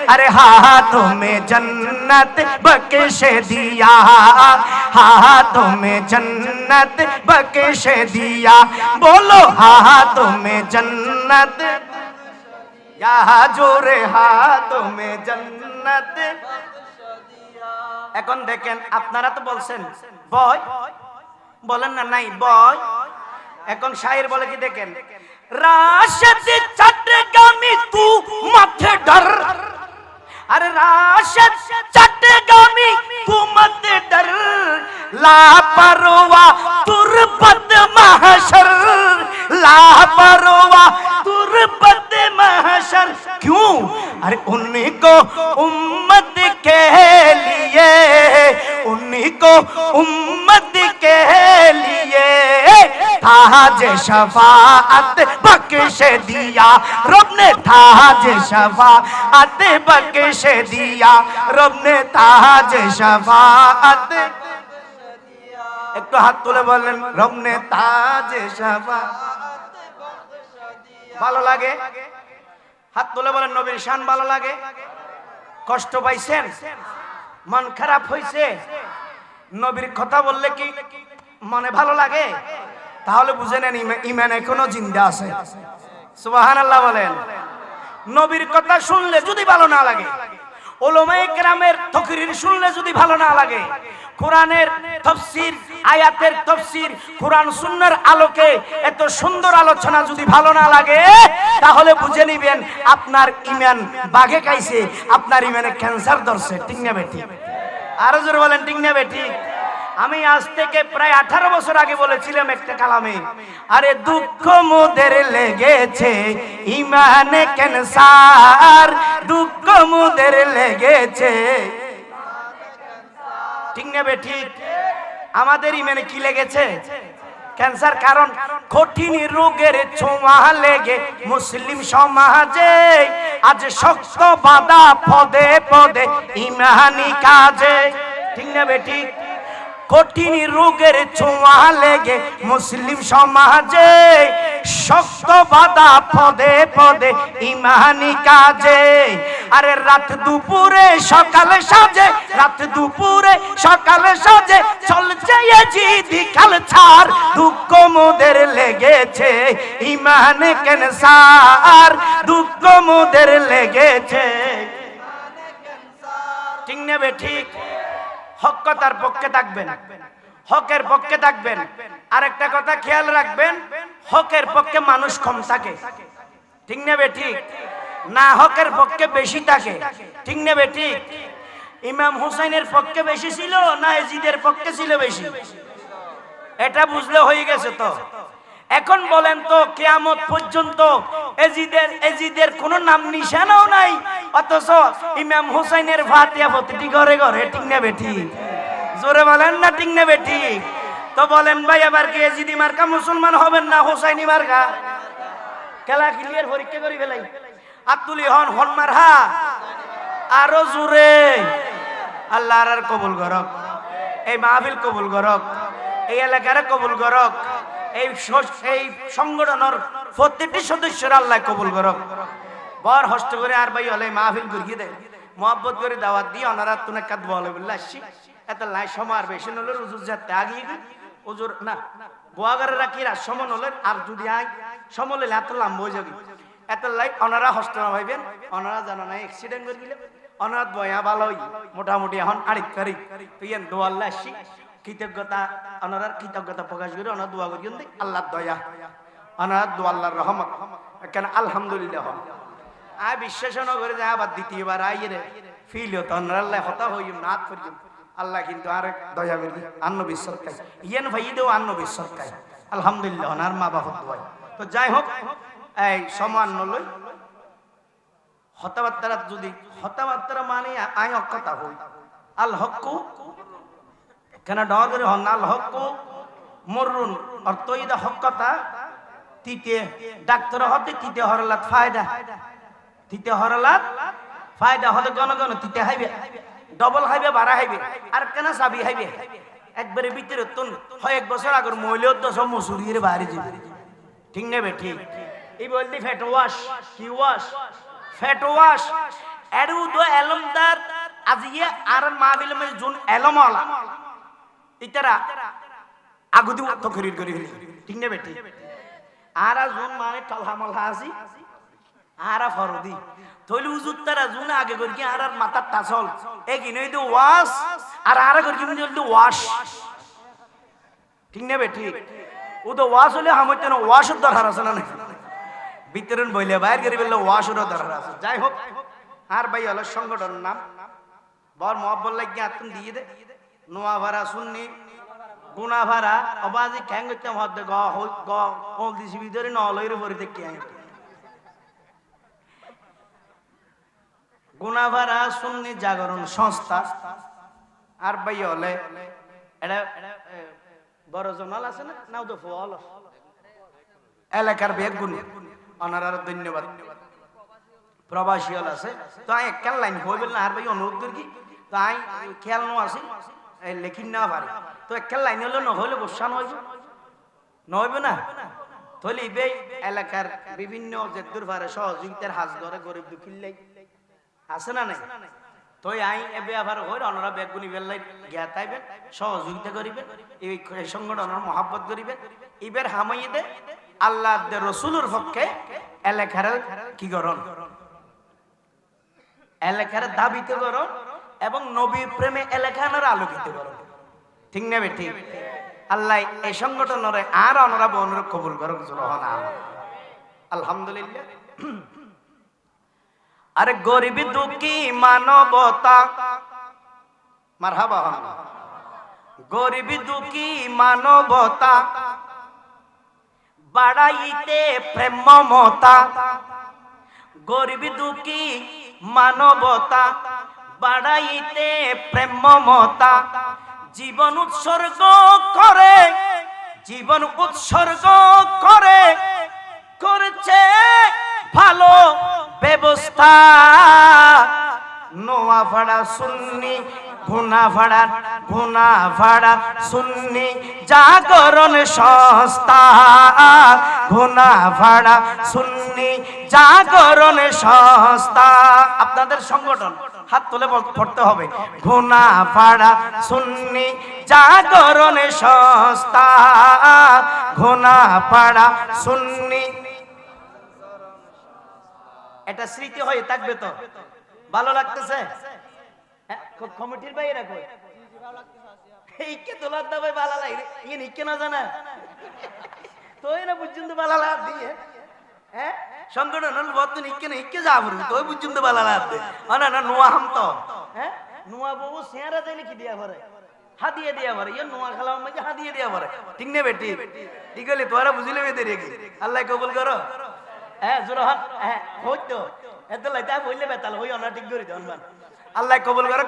अरे हाथों में जन्नत बख्श दिया, हाथों में जन्नत बख्श दिया, बोलो हाथों में जन्नत, या जोरे हाथों में जन्नत। এখন দেখেন আপনারা তো বলছেন বয়, বলেন না নাই বয়, এখন শায়ের বলে কি দেখেন, রাশেদ চট্টগ্রামী তু মাথে ডর, अरे राशिद चट्टगामी तू मत डर, लापरवाह तुरबत महशर, लापरवाह तुरबत महशर। क्यों? अरे उन्हीं को उम्मत के लिए, उन्हीं को उम्मत के लिए ताज शफाअत बख्श दिया रब ने, ताज शफाअत बख्श दिया रब ने, ताज शफाअत। एक तो हाथ तुले बोलें रब ने ताज शफाअत। ভালো লাগে? হাত তুলে বলেন নবীর শান ভালো লাগে? কষ্ট পাইছেন? মন খারাপ হইছে? নবীর কথা বললে কি মনে ভালো লাগে? তাহলে বুঝে নেন ঈমান এখনো জিন্দা আছে। সুবহানাল্লাহ বলেন। নবীর কথা শুনলে যদি ভালো না লাগে, উলামায়ে কেরামের তাকরীর শুনলে যদি ভালো না লাগে, কোরআনের তাফসীর, আয়াতের তাফসীর, কোরআন সুন্নাহর আলোকে এত সুন্দর আলোচনা যদি ভালো না লাগে, তাহলে বুঝে নেবেন আপনার ঈমান বাগে খাইছে, আপনার ঈমানে ক্যান্সার ধরছে। ঠিক না বেটি? আরো জোরে বলেন ঠিক না বেটি? আমি আজ থেকে প্রায় 18 বছর আগে বলেছিলাম একটা কালামে, আরে দুঃখ মোদের লেগেছে ঈমানে ক্যান্সার, দুঃখ মোদের লেগেছে। ঠিক না বেটি? আমাদের ঈমানে কি লেগেছে? ক্যান্সার। কারণ কঠিন রোগের ছোঁয়া লেগে মুসলিম সমাজে আজ শক্ত বাধা পদে পদে ঈমানি কাজে। ঠিক না বেটি? কঠিন রোগের ছোঁয়া লেগে মুসলিম সমাজে শক্ত বাধা পদে পদে ঈমানি কাজে। আরে রাত দুপুরে সকালে সাজে, রাত দুপুরে সকালে সাজে চলছে জিদি কালচার, দুঃখ মোদের লেগেছে ঈমানে ক্যান্সার, দুঃখ মোদের লেগেছে। ঠিক না বেঠিক? হক কথার পক্ষে থাকবেন, হকের পক্ষে থাকবেন। আরেকটা কথা খেয়াল রাখবেন, হকের পক্ষে মানুষ কম থাকে। ঠিক না বেঠিক? না হকের পক্ষে বেশি থাকে। ঠিক না বেঠিক? ইমাম হুসাইনের পক্ষে বেশি ছিল না এজিদের পক্ষে ছিল বেশি? এটা বুঝলে হয়ে গেছে তো। এখন বলেন তো কিয়ামত পর্যন্ত এজিদের কোন নাম নিশানাও নাই, অথচ ইমাম হুসাইনের ফাতিহা প্রতিটি ঘরে ঘরে। ঠিক না বেটি? জোরে বলেন না ঠিক না বেটি? তো বলেন ভাই এবার কি এজিদি মার্কা মুসলমান হবেন না হুসাইনি মার্কা? খেলা ক্লিয়ার পরীক্ষা করি ফেলাই। আব্দুল হন হন মারহা আরো জোরে। আল্লাহ আর কবুল করক, এই মাহফিল কবুল করক, এই এলাকার কবুল করক, এই সংগঠনের প্রত্যেকটি সদস্যরা আল্লাহ কবুল করক। বর হস্ত করে আর ভাই হলে মাহফিল ঘুরিয়ে দেয়, মহব্বত করে দাওয়াত দিয়ে অনারা তুনে কাদ বলে বললে আসছি এত লাই সময় আর বেশি নলে উজুর যাতে আগিয়ে উজুর না গোয়াগারে রাখি আর সমন হলে আর যদি আয় সমলে এত লাম্ব হয়ে যাবে এত লাই অনারা হস্ত না ভাইবেন, অনারা জানো না অ্যাক্সিডেন্ট করে দিলে অনারা দয়া ভালো হই মোটামুটি এখন আরেক তারিখ তুই দোয়াল্লা আসছি কৃতজ্ঞতা, অনারার কৃতজ্ঞতা প্রকাশ করে অনার দোয়া করি আল্লাহ দয়া, অনার দোয়া আল্লাহর রহমত। কেন আলহামদুলিল্লাহ আয় বিশ্বাস না করে যায় আবার দ্বিতীয়বার আইয়ে রে ফিল হতো অনার হতা হই নাথ করি আল্লাহ কিন্তু আর দয়া করি আন্ন বিশ্বাস খাই ইয়েন ভাই দেও আন্ন বিশ্বাস খাই আলহামদুলিল্লাহ অনার মা বাবার দোয়াই। তো যাই হোক এই সমান নলই হতাবার্তারা যদি হতাবার্তারা মানে আই অকথা হই আল হকু কেন ডগরে হন আল হকু মরুন অর্থ ইদা হকতা তিতে ডাক্তার হতে তিতে হরলাত ফায়দা, তিতে হরলাত ফায়দা হতে গণ গণ তিতে হাইবে ডবল হাইবে বাড়া হাইবে আর কেন চাবি হাইবে একবারে ভিতরে তুন হয় 1 বছর আগর মহিলা তো সব মসুরির বাইরে যাবে। ঠিক নেবে ঠিক এই বলতে ফ্যাট ওয়াশ কি ওয়াশ ফ্যাট ওয়াশ এডু দো এলমদার আজ ইয়ে আর মাহফিল মে জুন এলমওয়ালা ইতারা আগুদি তো খরিদ করি ঠিক না বেটি আর জুন মানে টলহামল হাসি আর ফরদি তইলে হুজুর তারা জুন আগে করি কি আর মাথার টাসল এ কি নই তো ওয়াশ আর করি কি বলতো ওয়াশ ঠিক না বেটি ও তো ওয়াশ হলে হামতে না ওয়াশের দরকার আছে না বিতরণ বইলে বাইরে করে বললে ওয়াশেরও দরকার আছে যাই হোক আর ভাই হলো সংগঠনের নাম বর মহব্বত লাগিয়ে আত্ম দিয়ে দে নোয়া ভাড়া শুননি গুনা ভাড়া অবাজি খ্যাং করতে মধ্যে গ হল দিছি ভিতরে নলইর উপরে দেখি গুনা ভাড়া শুননি জাগরণ সংস্থা আর ভাই হলে এটা বড় জনাল আছে না নাও তো ফল এলাকার বেগুনি ওনার ধন্যবাদ প্রবাসী হল আছে তো আমি একটা লাইন হয়ে বললাম আর ভাই অনুরোধ করি তো আমি খেয়াল নো আছি লেখিন না পারি তো একটা লাইন হলো নহলে গোসা নহইব না তাহলে ইবে এলাকার বিভিন্ন জেদ্দুর ভারে সহযোগিতার হাজ ধরে গরিব দুঃখিল্লাই আছে না নাই তো আই এবে আবার হই ওনারা বেগুনি বেল্লাই জ্ঞাত আইবেন সহযোগিতা করিবেন এই সংগঠনের মহাব্বত করিবেন ইবের হামাইয়ে আল্লাহ রসুলের পক্ষে এলাকার কি করণ এলাকার দাবিতে করো এবং নবী প্রেমে এলাকার আলোকিত করো ঠিক না বেটি আল্লাহ এই সংগঠনের আর ওনারা বনর কবুল করো আলহামদুলিল্লাহ আরে গরিব দুঃখী মানবতা মারহাবা গরিব দুঃখী মানবতা বাড়াইতে প্রেম মমতা গরিব দুঃখী মানবতা বাড়াইতে প্রেম মমতা জীবন উৎসর্গ করে করেছে ভালো ব্যবস্থা নোয়া ভাড়া সুন্নি গুনা ভাড়া সুন্নি জাগরণ সংস্থা গুনা ভাড়া সুন্নি জাগরণ সংস্থা আপনাদের সংগঠন হাত তুলে পড়তে হবে গুনা ভাড়া সুন্নি জাগরণ সংস্থা গুনা ভাড়া সুন্নি এটা স্মৃতি হয়ে থাকবে তো ভালো লাগতেছে কমিটির বাইরে কই এইকে তোলার দাবাই ভালো লাগে ইয়ে নিকে না জানা তোই না পর্যন্ত ভালো লাভ দিয়ে হ্যাঁ সংগঠন হল বদ্ধ নিকে না ইকে যা বলবি তোই পর্যন্ত ভালো লাভ দে না না নোয়া হাম তো হ্যাঁ নোয়া বাবু সেরা যাইলে কি দিয়া পরে হাদিয়ে দিয়া পরে ইয়ে নোয়া খেলা আমাকে হাদিয়ে দিয়া পরে ঠিক না বেটি ঠিক হলে তোরা বুঝলে বেঁধে রেখে আল্লাহ কবুল করো হ্যাঁ জোরহাত হ্যাঁ হইতো এত লাইতা বললে বেতাল হই অনা ঠিক করে দেন আল্লাহ কবুল করো।